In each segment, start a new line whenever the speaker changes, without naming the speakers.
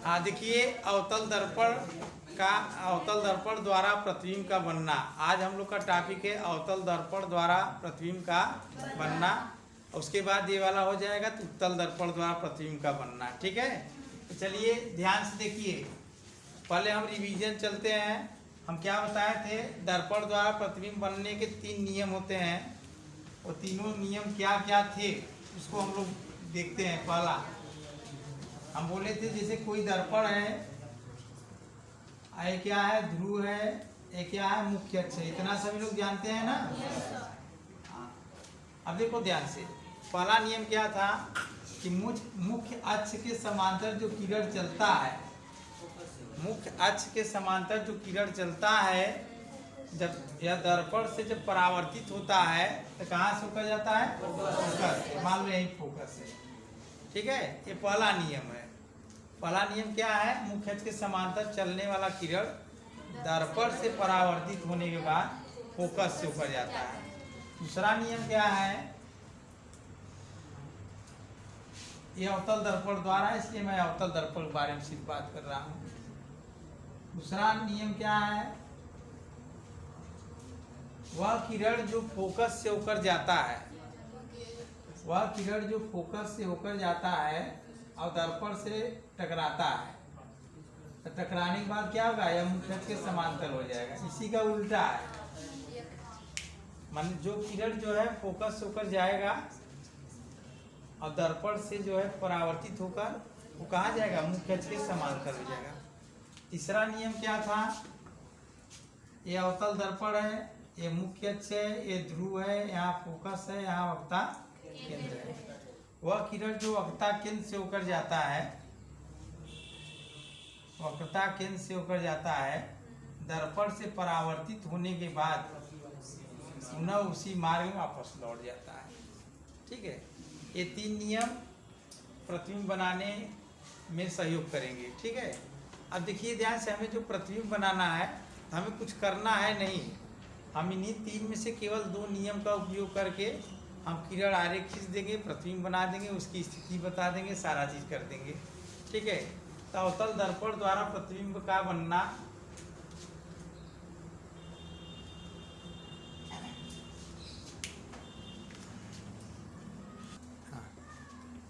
देखिए अवतल दर्पण द्वारा प्रतिबिंब का बनना। आज हम लोग का टॉपिक है अवतल दर्पण द्वारा प्रतिबिंब का बनना। उसके बाद ये वाला हो जाएगा तो उत्तल दर्पण द्वारा प्रतिबिंब का बनना। ठीक है, तो चलिए ध्यान से देखिए। पहले हम रिवीजन चलते हैं। हम क्या बताए थे, दर्पण द्वारा प्रतिबिंब बनने के 3 नियम होते हैं। वो तीनों नियम क्या क्या थे उसको हम लोग देखते हैं। पहला हम बोले थे जैसे कोई दर्पण है, ये क्या है, ध्रुव है, ये क्या है, मुख्य अक्ष है। इतना सभी लोग जानते हैं ना। अब देखो ध्यान से, पहला नियम क्या था कि मुख्य अक्ष के समांतर जो किरण चलता है, मुख्य अक्ष के समांतर जो किरण चलता है, जब यह दर्पण से जब परावर्तित होता है तो कहाँ से होकर जाता है, फोकस। मान लो यही फोकस है। ठीक है, ये पहला नियम है। पहला नियम क्या है, मुख्य अक्ष के समांतर चलने वाला किरण दर्पण से परावर्तित होने के बाद फोकस से ऊपर जाता है। दूसरा नियम क्या है, ये अवतल दर्पण द्वारा, इसलिए मैं अवतल दर्पण के बारे में सिर्फ बात कर रहा हूँ। दूसरा नियम क्या है, वह किरण जो फोकस से होकर जाता है, वह किरण जो फोकस से होकर जाता है और दर्पण से टकराता है, तो टकराने के बाद क्या होगा, यह मुख्य अक्ष के समांतर हो जाएगा। इसी का उल्टा है, मान जो किरण जो है फोकस से होकर जाएगा और दर्पण से जो है परावर्तित होकर वो कहाँ जाएगा, मुख्य अक्ष के समांतर हो जाएगा। तीसरा नियम क्या था, ये अवतल दर्पण है, ये मुख्य अक्ष है, ये ध्रुव है, यहाँ फोकस है, यहाँ वक्ता केंद्र है। वह किरण जो वक्ता केंद्र से होकर जाता है, वक्रता केंद्र से होकर जाता है, दर्पण से परावर्तित होने के बाद पुनः उसी मार्ग में वापस लौट जाता है। ठीक है, ये 3 नियम प्रतिबिंब बनाने में सहयोग करेंगे। ठीक है, अब देखिए ध्यान से, हमें जो प्रतिबिंब बनाना है हमें कुछ करना है नहीं, हम इन्हीं 3 में से केवल 2 नियम का उपयोग करके हम किरण आरेख खींच देंगे, प्रतिबिंब बना देंगे, उसकी स्थिति बता देंगे, सारा चीज़ कर देंगे। ठीक है, तो अवतल दर्पण द्वारा प्रतिबिंब का बनना।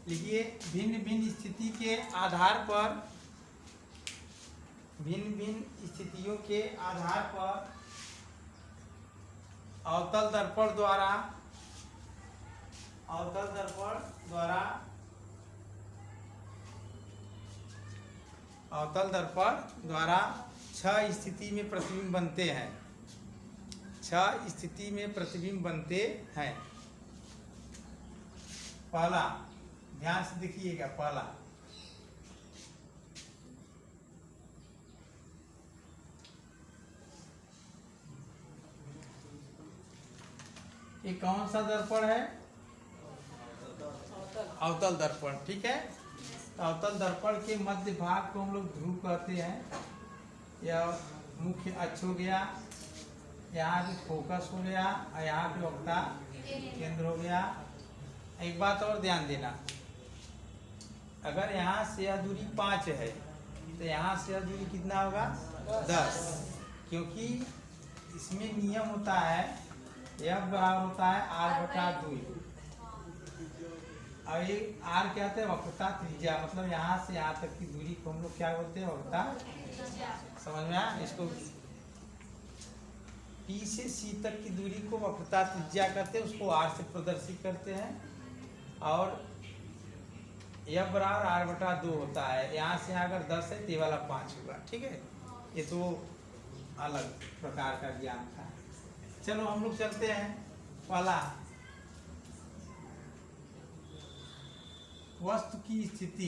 लिखिए, भिन्न भिन्न स्थिति के आधार पर, भिन्न भिन्न स्थितियों के आधार पर अवतल दर्पण द्वारा, अवतल दर्पण द्वारा, अवतल दर्पण द्वारा 6 स्थिति में प्रतिबिंब बनते हैं। 6 स्थिति में प्रतिबिंब बनते हैं। पहला, ध्यान से देखिएगा, पहला ये कौन सा दर्पण है, अवतल दर्पण। ठीक है, तो अवतल दर्पण के मध्य भाग को हम लोग ध्रुव कहते हैं। यह मुख्य अक्ष हो गया, यहाँ पे फोकस हो गया और यहाँ पे वक्ता केंद्र हो गया। एक बात और ध्यान देना, अगर यहाँ से यह दूरी 5 है तो यहाँ से यह दूरी कितना होगा, 10, क्योंकि इसमें नियम होता है यह बराबर होता है r/2। और ये r क्या होता है, वक्रता त्रिज्या, मतलब यहाँ से यहाँ तक की दूरी को हम लोग क्या बोलते हैं, वक्रता। समझ में आया, इसको P से C तक की दूरी को वक्रता त्रिज्या कहते हैं, उसको r से प्रदर्शित करते हैं। और यह बराबर r/2 होता है, यहाँ से अगर 10 है तो ये वाला 5 होगा। ठीक है, ये तो अलग प्रकार का ज्ञान था। चलो हम लोग चलते हैं। पहला, वस्तु की स्थिति।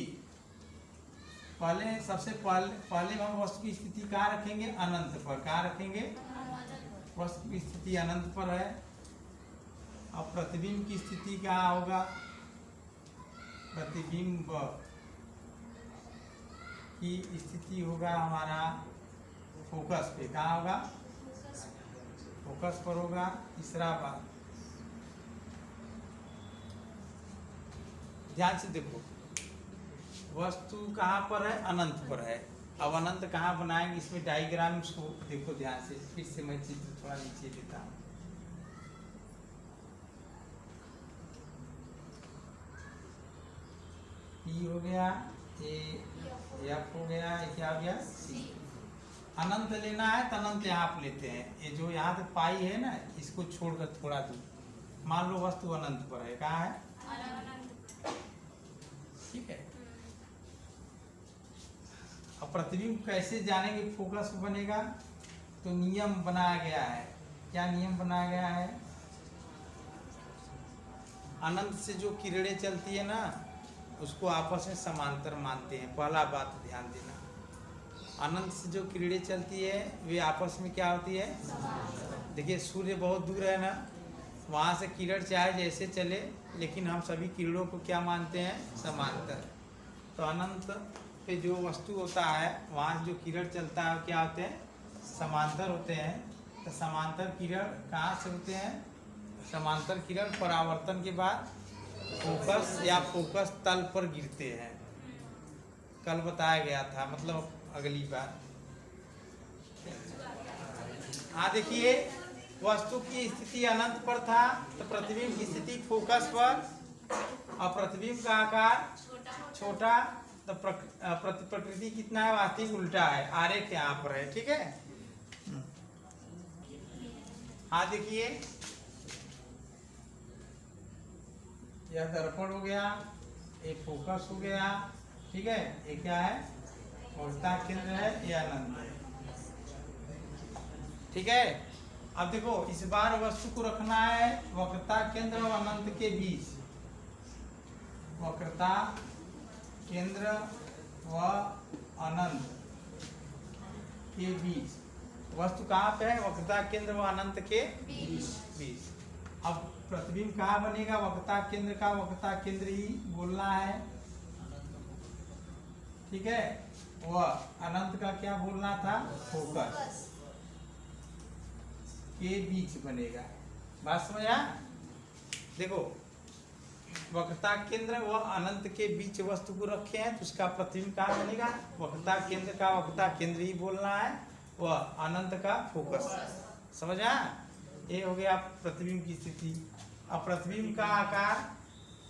सबसे पहले हम वस्तु की स्थिति कहाँ रखेंगे, अनंत पर। कहाँ रखेंगे, वस्तु की स्थिति अनंत पर है। अब प्रतिबिंब की स्थिति कहाँ होगा, प्रतिबिंब की स्थिति होगा हमारा फोकस पे। कहाँ होगा, फोकस पर होगा। तीसरा बात, ध्यान से देखो, वस्तु कहाँ पर है? अनंत पर है। अब अनंत कहाँ बनाएंगे? इसमें डायग्राम को देखो ध्यान से, फिर से मैं चित्र थोड़ा नीचे देता हूँ। ई हो गया, ए एफ हो गया, ये क्या हो गया? सी। अनंत लेना है तो अनंत यहाँ आप लेते हैं। ये जो यहाँ तक पाई है ना, इसको छोड़कर थोड़ा दूर, मान लो वस्तु अनंत पर है। कहाँ है? ठीक है। अब प्रतिबिंब कैसे जानेंगे फोकस बनेगा? तो नियम बनाया गया है। क्या नियम बनाया गया है? अनंत से जो किरणें चलती है ना, उसको आपस में समांतर मानते हैं। पहला बात ध्यान देना, अनंत से जो किरणें चलती है वे आपस में क्या होती है? देखिए सूर्य बहुत दूर है ना, वहाँ से किरण चाहे जैसे चले, लेकिन हम सभी किरणों को क्या मानते हैं? समांतर। तो अनंत पे जो वस्तु होता है वहाँ जो किरण चलता है क्या होते हैं? समांतर होते हैं। तो समांतर किरण कहाँ से होते हैं? समांतर किरण परावर्तन के बाद फोकस या फोकस तल पर गिरते हैं। कल बताया गया था, मतलब अगली बार। हाँ देखिए, वस्तु की स्थिति अनंत पर था तो प्रतिबिंब की स्थिति फोकस पर, और प्रतिबिंब का आकार छोटा, तो प्रकृति कितना है? वास्तविक उल्टा है। आरेख यहाँ पर है। ठीक है। हाँ देखिए, यह दर्पण हो गया, एक फोकस हो गया। ठीक है। ये क्या है? वक्रता केंद्र है, यह अनंत है। ठीक है। अब देखो, इस बार वस्तु को रखना है वक्रता केंद्र और अनंत के बीच। वक्रता केंद्र व अनंत के बीच वस्तु कहाँ पे है? वक्रता केंद्र व अनंत के बीच। अब प्रतिबिंब कहाँ बनेगा? वक्रता केंद्र का वक्रता केंद्र ही बोलना है। ठीक है। वह अनंत का क्या बोलना था? फोकस के बीच बनेगा। बात समझा? देखो, वक्रता केंद्र व अनंत के बीच वस्तु को रखे हैं तो उसका प्रतिबिंब कहाँ बनेगा? वक्रता केंद्र का वक्रता केंद्र ही बोलना है, वह अनंत का फोकस। समझा? ये हो गया प्रतिबिंब की स्थिति। अब प्रतिबिंब का आकार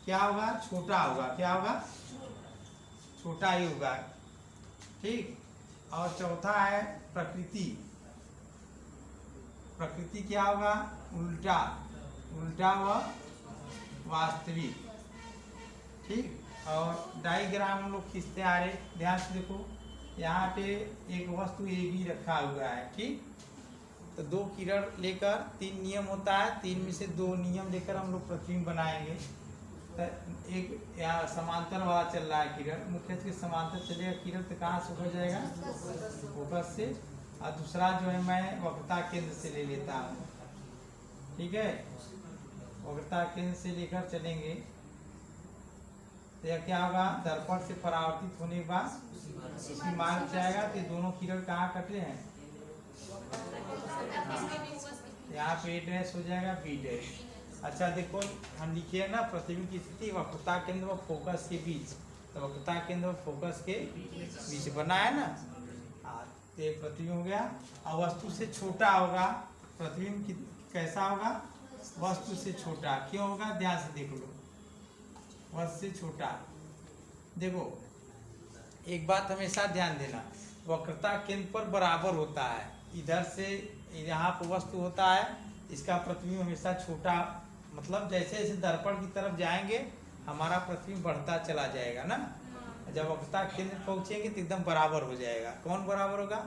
क्या होगा? छोटा होगा। क्या होगा? छोटा ही होगा। ठीक। और चौथा है प्रकृति। प्रकृति क्या होगा? उल्टा। उल्टा व वास्तविक। ठीक। और डायग्राम हम लोग खींचते आ रहे, ध्यान से देखो। यहाँ पे एक वस्तु ए बी रखा हुआ है। ठीक। तो दो किरण लेकर तीन नियम होता है, तीन में से दो नियम लेकर हम लोग प्रतिबिंब बनाएंगे। तो एक यहाँ समांतर वाला चल रहा है किरण, मुख्य के समांतर चलेगा किरण, तो कहाँ से हो जाएगा? फोकस से। और दूसरा जो है मैं वक्रता केंद्र से ले लेता हूँ। ठीक है। वक्रता केंद्र से लेकर चलेंगे तो यह क्या होगा? दर्पण से परावर्तित होने के बाद इसकी मार्ग जाएगा। तो दोनों किरण कहाँ कटे हैं? यहाँ पे ए डैश हो जाएगा, बी डैश। अच्छा देखो, हम लिखे हैं ना प्रतिबिंब की स्थिति वक्रता केंद्र व फोकस के बीच। तो वक्रता केंद्र व फोकस के बीच बना है ना। ये प्रतिबिंब हो गया। और वस्तु से छोटा होगा प्रतिबिंब। कैसा होगा? वस्तु से छोटा। क्यों होगा? ध्यान से देख लो, वस्तु से छोटा। देखो, एक बात हमेशा ध्यान देना, वक्रता केंद्र पर बराबर होता है। इधर से यहाँ पर वस्तु होता है, इसका प्रतिबिंब हमेशा छोटा, मतलब जैसे जैसे दर्पण की तरफ जाएंगे हमारा प्रतिबिंब बढ़ता चला जाएगा ना। जब वक्रता केंद्र पहुंचेंगे तो एकदम बराबर हो जाएगा। कौन बराबर होगा?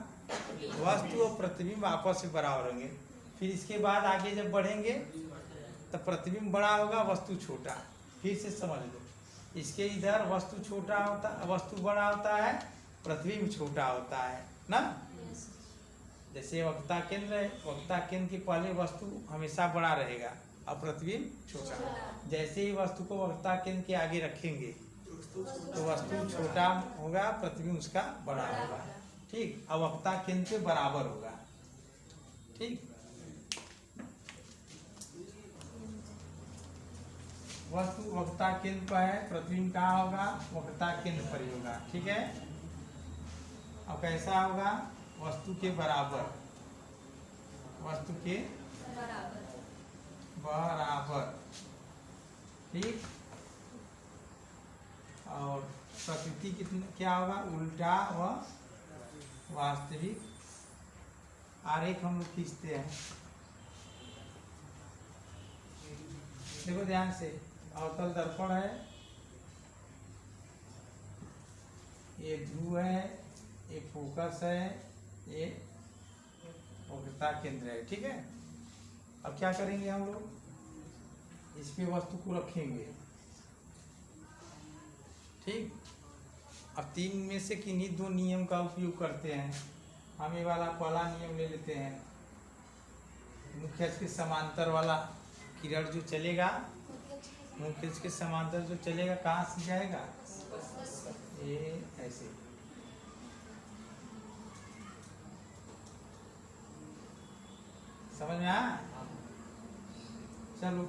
वस्तु और प्रतिबिंब आपस में बराबर होंगे। फिर इसके बाद आगे जब बढ़ेंगे तो प्रतिबिंब बड़ा होगा, वस्तु छोटा। फिर से समझ लो, इसके इधर वस्तु छोटा होता, वस्तु बड़ा होता है, प्रतिबिंब छोटा होता है ना। जैसे वक्रता केंद्र है, वक्रता केंद्र के पहले वस्तु हमेशा बड़ा रहेगा और प्रतिबिंब छोटा। जैसे ही वस्तु को वक्रता केंद्र के आगे रखेंगे तो वस्तु छोटा होगा, प्रतिबिंब उसका बड़ा होगा। ठीक। अब वक्रता केंद्र के बराबर होगा। ठीक। वस्तु वक्रता केंद्र पर है, प्रतिबिंब कहाँ होगा, वक्रता केंद्र पर ही होगा। ठीक है, अब कैसा होगा, वस्तु के बराबर, वस्तु के बराबर। ठीक, और प्रकृति कितनी क्या होगा, उल्टा व वास्तविक। आरेख हम लोग खींचते हैं, देखो ध्यान से। अवतल दर्पण है, ये ध्रुव है, ये फोकस है, ये वक्रता केंद्र है। ठीक है, अब क्या करेंगे हम लोग, इस पे वस्तु को रखेंगे। ठीक, अब तीन में से किन्हीं दो नियम का उपयोग करते हैं। हम ये वाला पहला नियम ले लेते हैं, मुख्य अक्ष के समांतर वाला किरण जो चलेगा, मुख्य अक्ष के समांतर जो चलेगा, कहाँ से जाएगा, ये ऐसे। समझ में आया, चलो।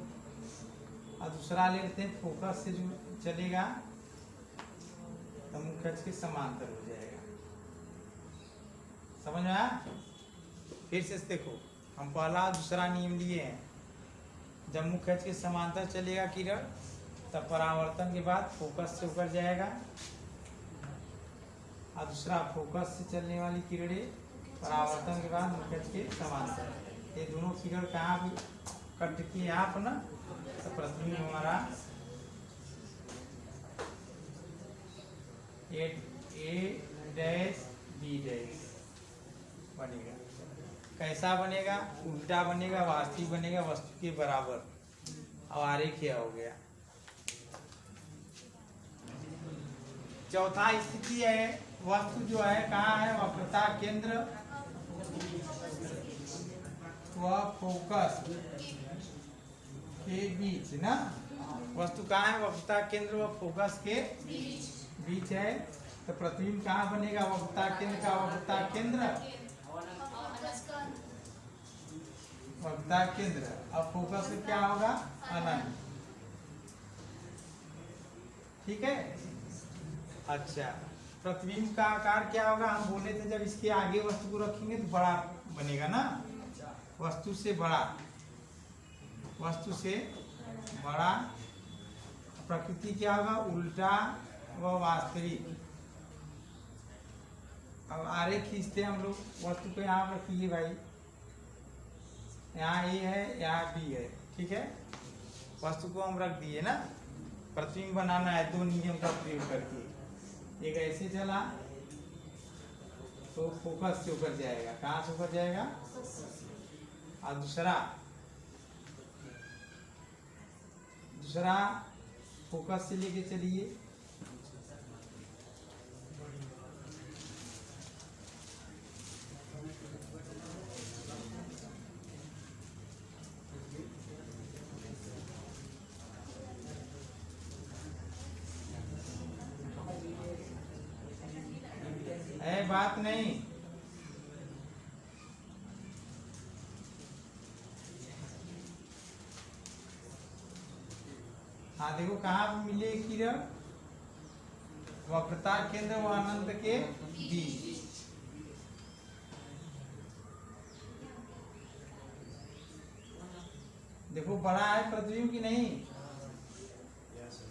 और दूसरा ले लेते हैं, फोकस से जो चलेगा तो मुख्य अक्ष के समांतर हो जाएगा। समझ में आया, फिर से देखो, हम पहला दूसरा नियम लिए हैं। जब मुख्य अक्ष के समांतर चलेगा किरण, तब परावर्तन के बाद फोकस से होकर जाएगा, और दूसरा फोकस से चलने वाली किरणें परावर्तन के बाद मुख्य अक्ष के समांतर। ये दोनों किरण कहाँ भी कट के यहाँ पर ना, तो प्रतिबिंब हमारा ए डैश बी डैश बनेगा। कैसा बनेगा, उल्टा बनेगा, वास्तविक बनेगा, वस्तु के बराबर। अब आरेख क्या हो गया। चौथा स्थिति है, वस्तु जो है कहाँ है, वक्रता केंद्र व फोकस के बीच ना। वस्तु कहाँ है, वक्रता केंद्र व फोकस के बीच है। तो प्रतिबिंब कहाँ बनेगा, वक्रता केंद्र का वक्रता केंद्र, वक्रता केंद्र। अब फोकस से क्या होगा, अनंत। ठीक है, अच्छा। प्रतिबिंब का आकार क्या होगा, हम बोले थे जब इसके आगे वस्तु को रखेंगे तो बड़ा बनेगा ना, वस्तु से बड़ा, वस्तु से बड़ा। प्रकृति क्या होगा, उल्टा व वास्तविक। अब आरेख खींचते हैं हम लोग, वस्तु को यहाँ रखिए भाई, यहाँ ए है, यहाँ बी है। ठीक है, वस्तु को हम रख दिए ना। प्रतिबिंब बनाना है दो नियम का प्रयोग करके। एक ऐसे चला तो फोकस से ऊपर जाएगा, कहाँ से ऊपर जाएगा, और दूसरा फोकस से लेके चलिए, है बात नहीं। हाँ देखो, कहाँ मिले किरण, वक्रता केंद्र व अनंत के बीच। देखो बड़ा है प्रतिबिंब की नहीं,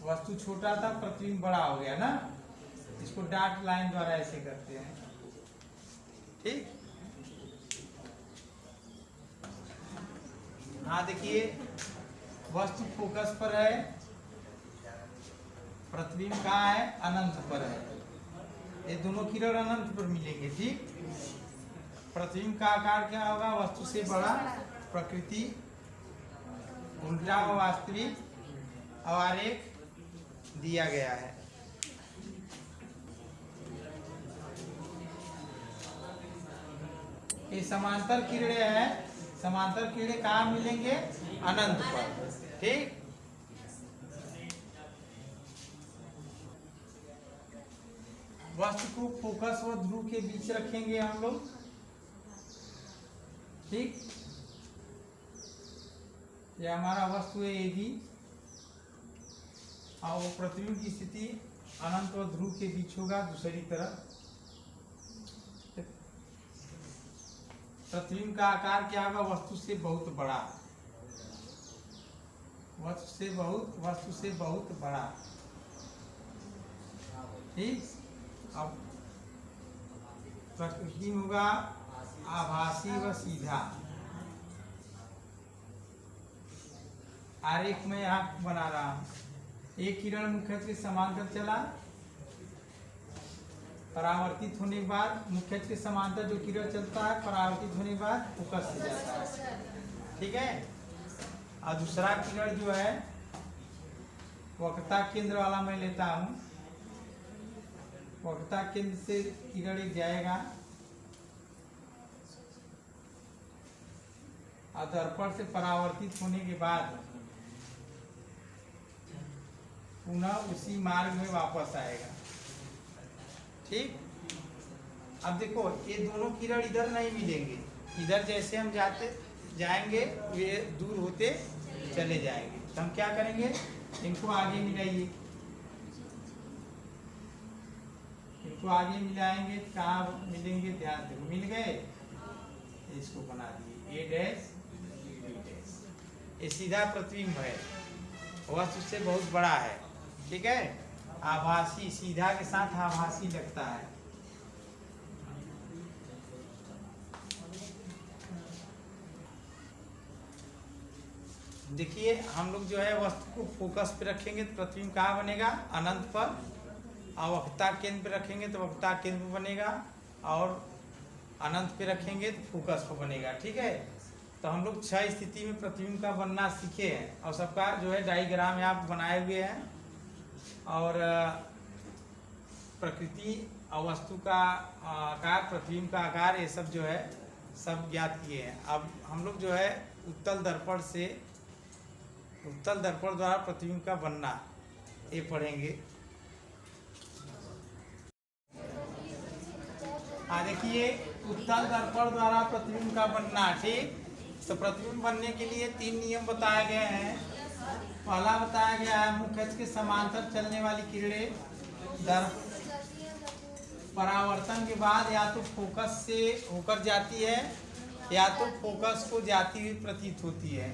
वस्तु छोटा था, प्रतिबिंब बड़ा हो गया ना। इसको डॉट लाइन द्वारा ऐसे करते हैं। ठीक, हाँ देखिए, वस्तु फोकस पर है, प्रतिबिंब कहाँ है, अनंत पर है। ये दोनों किरण अनंत पर मिलेंगे। ठीक, प्रतिबिंब का आकार क्या होगा, वस्तु से बड़ा, प्रकृति उल्टा व वास्तविक। और आरेख दिया गया है। ये समांतर किरणें हैं, समांतर किरणें कहाँ मिलेंगे, अनंत पर। ठीक, वस्तु को फोकस व ध्रुव के बीच रखेंगे हम लोग। ठीक, ये हमारा वस्तु है ए बी, और वो प्रतिबिंब की स्थिति अनंत और ध्रुव के बीच होगा। दूसरी तरफ प्रतिबिंब का आकार क्या होगा? वस्तु से बहुत बड़ा, वस्तु से बहुत बड़ा। ठीक। अब प्रतिबिंब होगा आभासी व सीधा। आरेख में यहाँ बना रहा हूं। एक किरण मुख्य के समांतर चला, परावर्तित होने के बाद मुख्य के समांतर जो किरण चलता है परावर्तित होने के बाद फोकस से जाता है। ठीक है। और दूसरा किरण जो है वक्रता केंद्र वाला मैं लेता हूँ। वक्रता केंद्र से किरण एक जाएगा और दर्पण से परावर्तित होने के बाद पुनः उसी मार्ग में वापस आएगा। ठीक। अब देखो ये दोनों किरण इधर नहीं मिलेंगे, इधर जैसे हम जाएंगे वे दूर होते चले जाएंगे। तो हम क्या करेंगे? इनको आगे मिलाइए, इनको आगे मिलाएंगे। कहाँ मिलेंगे? ध्यान दो, मिल गए। इसको बना दिए ए डैश बी डैश। ये सीधा प्रतिबिंब है, वस्तु से बहुत बड़ा है। ठीक है। आभासी, सीधा के साथ आभासी लगता है। देखिए हम लोग जो है वस्तु को फोकस पे रखेंगे तो प्रतिबिंब कहाँ बनेगा? अनंत पर। और वक्रता केंद्र पे रखेंगे तो वक्रता केंद्र पे बनेगा, और अनंत पे रखेंगे तो फोकस पे बनेगा। ठीक है। तो हम लोग 6 स्थिति में प्रतिबिंब का बनना सीखे हैं और सबका जो है डायग्राम यहाँ बनाए हुए हैं, और प्रकृति और वस्तु का आकार, प्रतिबिंब का आकार, ये सब जो है सब ज्ञात किए हैं। अब हम लोग जो है उत्तल दर्पण द्वारा प्रतिबिंब का बनना ये पढ़ेंगे। देखिए उत्तल दर्पण द्वारा प्रतिबिंब का बनना। ठीक। तो प्रतिबिंब बनने के लिए 3 नियम बताए गए हैं। पहला बताया गया है मुख्य अक्ष के समांतर चलने वाली किरणें परावर्तन के बाद या तो फोकस से होकर जाती है या तो फोकस को जाती हुई प्रतीत होती है।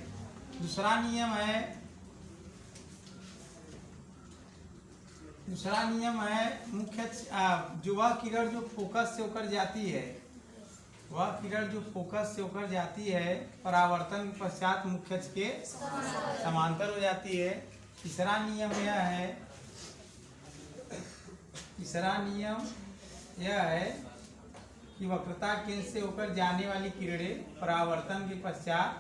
दूसरा नियम है मुख्य जो वह किरण जो फोकस से होकर जाती है, वह किरण जो फोकस से होकर जाती है परावर्तन के पश्चात मुख्य अक्ष के समांतर हो जाती है। तीसरा नियम यह है कि वक्रता केंद्र से होकर जाने वाली किरणें परावर्तन के पश्चात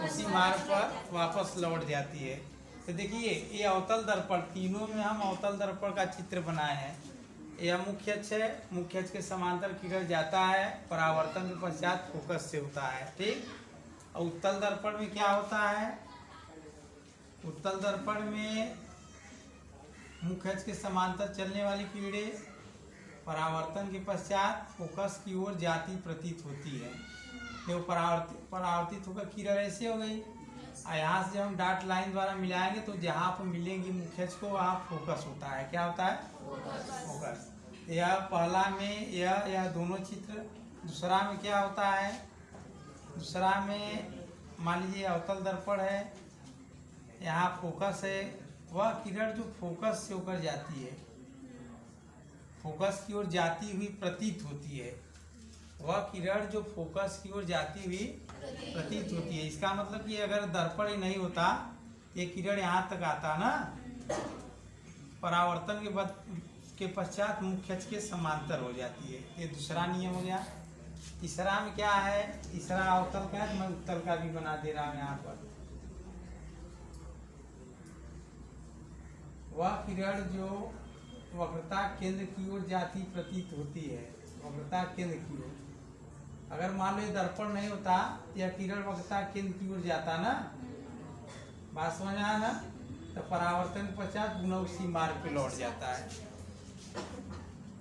उसी मार्ग पर वापस लौट जाती है। तो देखिए ये अवतल दर्पण, तीनों में हम अवतल दर्पण का चित्र बनाए हैं। यह मुख्य अक्ष है, मुख्य अक्ष के समांतर किरण जाता है, परावर्तन के पश्चात फोकस से होता है। ठीक। और उत्तल दर्पण में क्या होता है? उत्तल दर्पण में मुख्य अक्ष के समांतर चलने वाली किरणें परावर्तन के पश्चात फोकस की ओर जाती प्रतीत होती है। जो परावर्तित होकर किरण ऐसे हो गई, यहाँ से हम डॉट लाइन द्वारा मिलाएंगे तो जहाँ पर मिलेंगी मुख्य अक्ष को वहाँ फोकस होता है। क्या होता है? फोकस। यह पहला में यह दोनों चित्र। दूसरा में क्या होता है? दूसरा में मान लीजिए अवतल दर्पण है, यहाँ फोकस है। वह किरण जो फोकस से होकर जाती है, फोकस की ओर जाती हुई प्रतीत होती है। वह किरण जो फोकस की ओर जाती हुई प्रतीत होती है। इसका मतलब कि अगर दर्पण ही नहीं होता, ये किरण यहाँ तक आता ना, परावर्तन के पश्चात मुख्य अक्ष के समांतर हो जाती है। ये दूसरा नियम हो गया। तीसरा में क्या है? तीसरा अवतल का है, तो मैं उत्तल का भी बना दे रहा हूँ यहाँ पर। वह किरण जो वक्रता केंद्र की ओर जाती प्रतीत होती है, वक्रता केंद्र की ओर। अगर मान लो दर्पण नहीं होता, यह किरण वक्रता केंद्र की ओर जाता ना, बात समझ आया ना, तो परावर्तन के पश्चात पुनः उसी मार्ग पे लौट जाता है।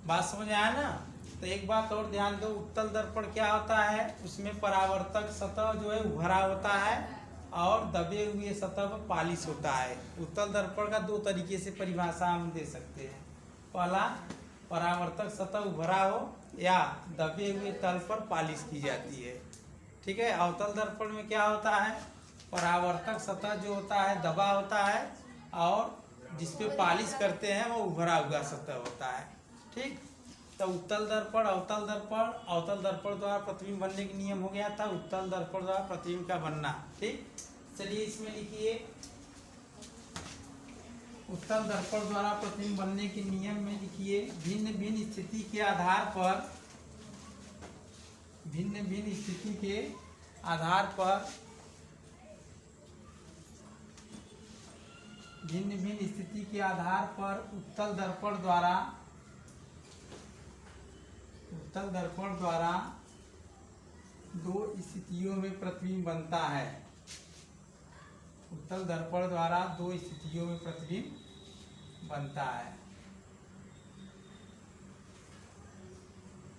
बात समझ आया ना। तो एक बात और ध्यान दो, उत्तल दर्पण क्या होता है? उसमें परावर्तक सतह जो है उभरा होता है और दबे हुए सतह पर पालिश होता है। उत्तल दर्पण का दो तरीके से परिभाषा हम दे सकते हैं। पहला, परावर्तक सतह उभरा हो या दबे हुए तल पर पालिश की जाती है। ठीक है। अवतल दर्पण में क्या होता है, परावर्तक सतह जो होता है दबा होता है और जिसपे पालिश करते हैं वो उभरा हुआ सतह होता है। ठीक। तो उत्तल दर्पण, अवतल दर्पण, अवतल दर्पण द्वारा प्रतिबिंब बनने के नियम हो गया था, उत्तल दर्पण द्वारा प्रतिबिंब का बनना। ठीक। चलिए इसमें लिखिए, उत्तल दर्पण द्वारा प्रतिबिंब बनने के नियम में लिखिए, भिन्न भिन्न स्थिति के आधार पर, भिन्न भिन्न स्थिति के आधार पर, भिन्न भिन्न स्थिति के आधार पर उत्तल दर्पण द्वारा, उत्तल दर्पण द्वारा दो स्थितियों में प्रतिबिंब बनता है। उत्तल दर्पण द्वारा दो स्थितियों में प्रतिबिंब बनता है।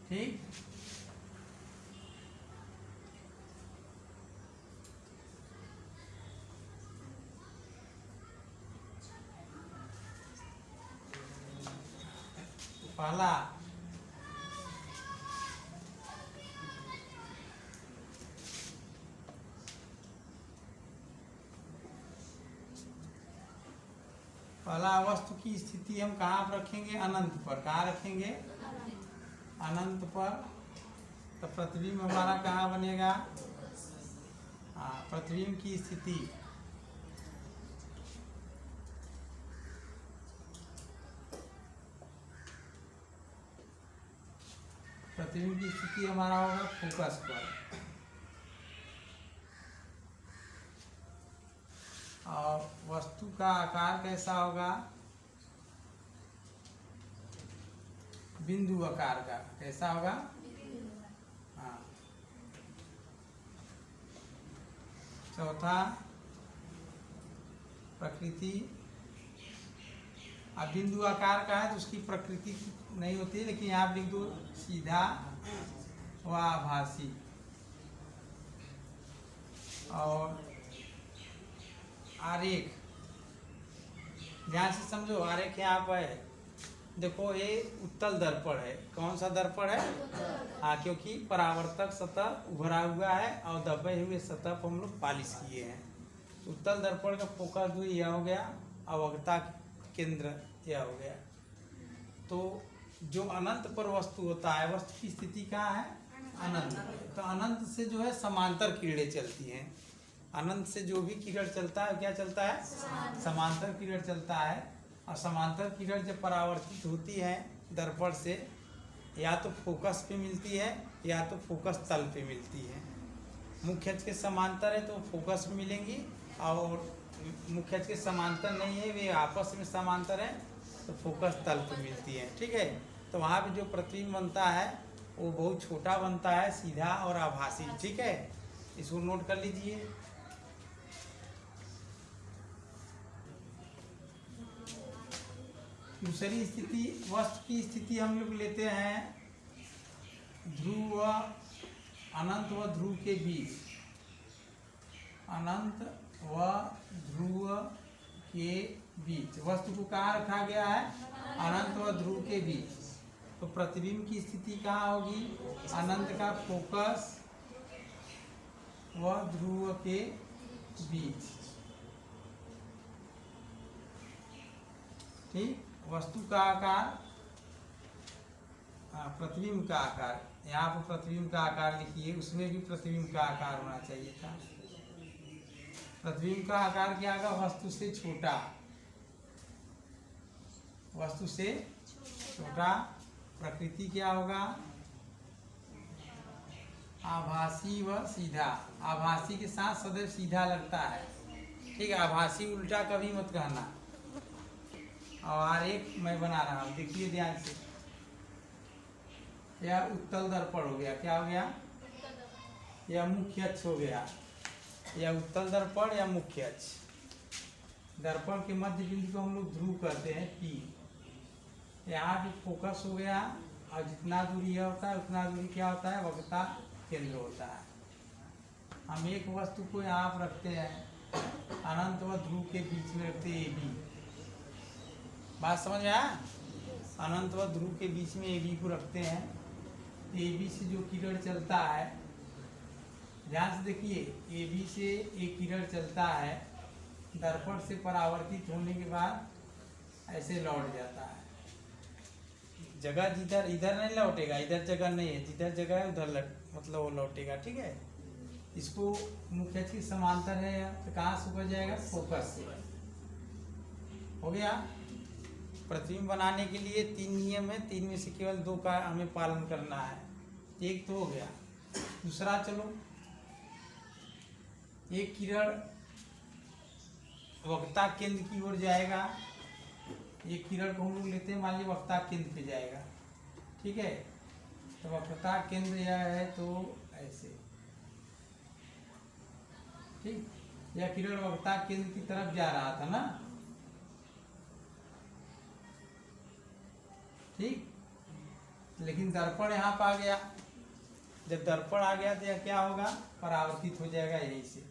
ठीक। पहला, पहला वस्तु की स्थिति हम कहाँ पर रखेंगे, अनंत पर। कहाँ रखेंगे, अनंत पर। तो प्रतिबिंब हमारा कहाँ बनेगा, हाँ, प्रतिबिंब की स्थिति प्रतिबिंब की स्थिति हमारा होगा फोकस पर। और वस्तु का आकार कैसा होगा, बिंदु आकार का। कैसा होगा, हाँ। चौथा, प्रकृति। अब बिंदु आकार का है तो उसकी प्रकृति नहीं होती है, लेकिन यहाँ लिख दो सीधा व आभासी। और आरेख, ध्यान से समझो, आरेख यहाँ पर है। देखो ये उत्तल दर्पण है। कौन सा दर्पण है, हाँ, क्योंकि परावर्तक सतह उभरा हुआ है और दबे हुए सतह पर हम लोग पालिश किए हैं। उत्तल दर्पण का फोकस दूरी यह हो गया, अवज्ञता केंद्र यह हो गया। तो जो अनंत पर वस्तु होता है, वस्तु की स्थिति कहाँ है, अनंत। तो अनंत से जो है समांतर किरणें चलती हैं। अनंत से जो भी किरण चलता है क्या चलता है, समांतर किरण चलता है। और समांतर किरण जब परावर्तित होती है दर्पण से, या तो फोकस पे मिलती है या तो फोकस तल पे मिलती है। मुख्य अक्ष के समांतर है तो फोकस में मिलेंगी, और मुख्य अक्ष के समांतर नहीं है, वे आपस में समांतर है तो फोकस तल पे मिलती है। ठीक है। तो वहाँ पे जो प्रतिबिंब बनता है वो बहुत छोटा बनता है, सीधा और आभासी। ठीक है, इसको नोट कर लीजिए। दूसरी स्थिति, वस्तु की स्थिति हम लोग लेते हैं ध्रुव, अनंत व ध्रुव के बीच। अनंत व ध्रुव के बीच वस्तु को कहाँ रखा गया है, अनंत व ध्रुव के बीच। तो प्रतिबिंब की स्थिति कहाँ होगी, अनंत का फोकस व ध्रुव के बीच। ठीक। वस्तु का आकार, प्रतिबिंब का आकार, यहाँ पर प्रतिबिंब का आकार लिखिए, उसमें भी प्रतिबिंब का आकार होना चाहिए था। प्रतिबिंब का आकार क्या होगा, वस्तु से छोटा, वस्तु से छोटा। प्रकृति क्या होगा, आभासी व सीधा। आभासी के साथ सदैव सीधा लगता है। ठीक है, आभासी उल्टा कभी मत कहना। और आरेख मैं बना रहा हूँ, देखिए ध्यान से। यह उत्तल दर्पण हो गया, क्या हो गया, यह मुख्य अक्ष हो गया। यह उत्तल दर्पण या मुख्य अक्ष। दर्पण के मध्य बिंदु को हम लोग ध्रुव कहते हैं, P। यहाँ भी फोकस हो गया, और जितना दूरी यह होता है उतना दूरी क्या होता है, वक्रता केंद्र होता है। हम एक वस्तु को यहाँ पर रखते हैं, अनंत व ध्रुव के बीच में रखते हैं AB। बात समझ में आया? अनंत व ध्रुव के बीच में AB को रखते हैं। AB से जो किरण चलता है, ध्यान से देखिए, AB से एक किरण चलता है, दर्पण से परावर्तित होने के बाद ऐसे लौट जाता है। जगह जिधर इधर नहीं लौटेगा, इधर जगह नहीं है, जिधर जगह है उधर मतलब वो लौटेगा। ठीक है, इसको मुख्य की समांतर है तो कहाँ से ऊपर जाएगा? फोकस से। हो गया। प्रतिबिंब बनाने के लिए 3 नियम है, 3 में से केवल 2 का हमें पालन करना है। एक तो हो गया। दूसरा, चलो, एक किरण वक्ता केंद्र की ओर जाएगा। एक किरण को हम लोग लेते हैं, मान लीजिए वक्ता केंद्र पे जाएगा। ठीक है, तो वक्रता केंद्र यह है तो ऐसे, ठीक, यह किरण वक्ता केंद्र की तरफ जा रहा था ना। ठीक, लेकिन दर्पण यहाँ पर आ गया। जब दर्पण आ गया तो यह क्या होगा? परावर्तित हो जाएगा यहीं से।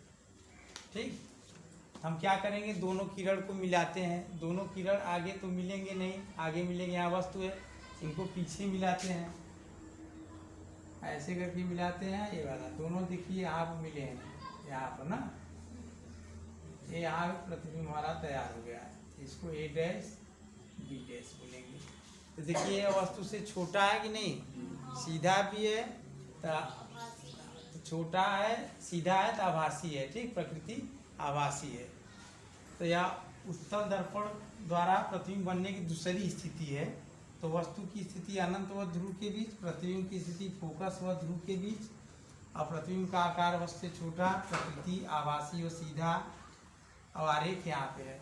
ठीक, हम क्या करेंगे? दोनों किरण को मिलाते हैं। दोनों किरण आगे तो मिलेंगे नहीं, आगे मिलेंगे, यहाँ वस्तु है, इनको पीछे मिलाते हैं, ऐसे करके मिलाते हैं। ये वाला दोनों देखिए यहाँ पर मिले हैं, यहाँ पर ना, ये यहाँ प्रतिबिंब हमारा तैयार हो गया है। इसको A डैश B डैश बोलेंगे। तो देखिए यह वस्तु से छोटा है कि नहीं? सीधा भी है तो छोटा है, सीधा है तो आभासी है। ठीक, प्रकृति आभासी है। तो यह उत्तल दर्पण द्वारा प्रतिबिंब बनने की दूसरी स्थिति है। तो वस्तु की स्थिति अनंत व ध्रुव के बीच, प्रतिबिंब की स्थिति फोकस व ध्रुव के बीच, और प्रतिबिंब का आकार वस्तु से छोटा, प्रकृति आभासी और सीधा, और आरेख यहाँ पे है।